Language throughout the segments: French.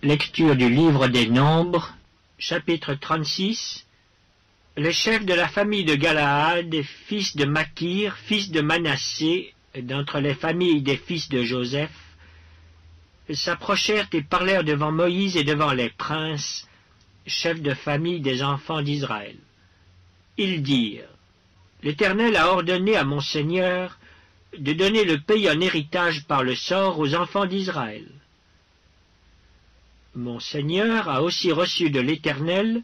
Lecture du livre des Nombres, chapitre 36. Les chefs de la famille de Galaad, fils de Makir, fils de Manassé, d'entre les familles des fils de Joseph, s'approchèrent et parlèrent devant Moïse et devant les princes, chefs de famille des enfants d'Israël. Ils dirent: L'Éternel a ordonné à mon Seigneur de donner le pays en héritage par le sort aux enfants d'Israël. Mon Seigneur a aussi reçu de l'Éternel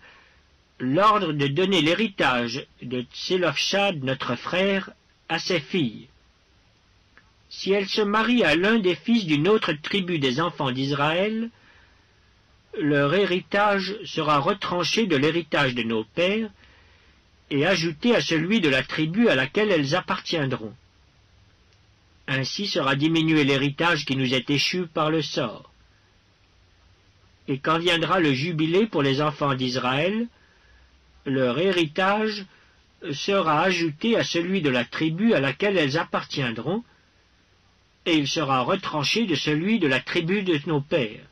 l'ordre de donner l'héritage de Tselophshad, notre frère, à ses filles. Si elle se marie à l'un des fils d'une autre tribu des enfants d'Israël, leur héritage sera retranché de l'héritage de nos pères et ajouté à celui de la tribu à laquelle elles appartiendront. Ainsi sera diminué l'héritage qui nous est échu par le sort. Et quand viendra le jubilé pour les enfants d'Israël, leur héritage sera ajouté à celui de la tribu à laquelle elles appartiendront, et il sera retranché de celui de la tribu de nos pères.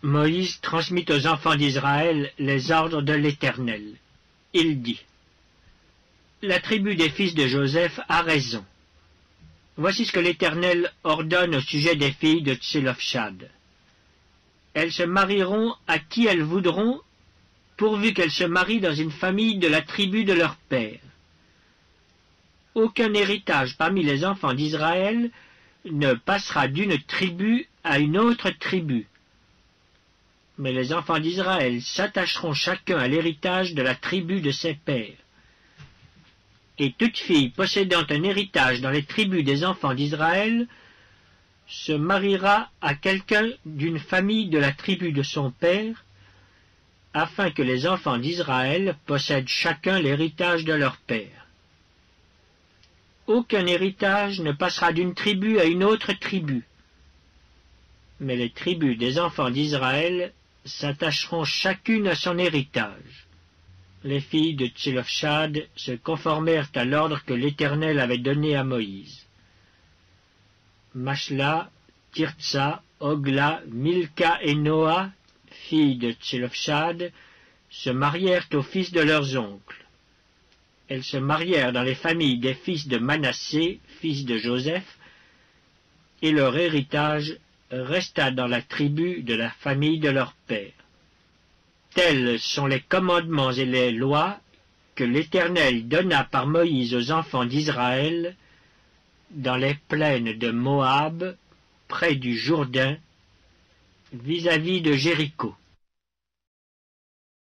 Moïse transmit aux enfants d'Israël les ordres de l'Éternel. Il dit: La tribu des fils de Joseph a raison. Voici ce que l'Éternel ordonne au sujet des filles de Tselophshad. Elles se marieront à qui elles voudront, pourvu qu'elles se marient dans une famille de la tribu de leur père. Aucun héritage parmi les enfants d'Israël ne passera d'une tribu à une autre tribu. Mais les enfants d'Israël s'attacheront chacun à l'héritage de la tribu de ses pères. Et toute fille possédant un héritage dans les tribus des enfants d'Israël se mariera à quelqu'un d'une famille de la tribu de son père, afin que les enfants d'Israël possèdent chacun l'héritage de leur père. Aucun héritage ne passera d'une tribu à une autre tribu, mais les tribus des enfants d'Israël s'attacheront chacune à son héritage. Les filles de Tselophshad se conformèrent à l'ordre que l'Éternel avait donné à Moïse. Mashla, Tirtsa, Ogla, Milka et Noa, filles de Tselophshad, se marièrent aux fils de leurs oncles. Elles se marièrent dans les familles des fils de Manassé, fils de Joseph, et leur héritage resta dans la tribu de la famille de leur père. Tels sont les commandements et les lois que l'Éternel donna par Moïse aux enfants d'Israël dans les plaines de Moab, près du Jourdain, vis-à-vis de Jéricho.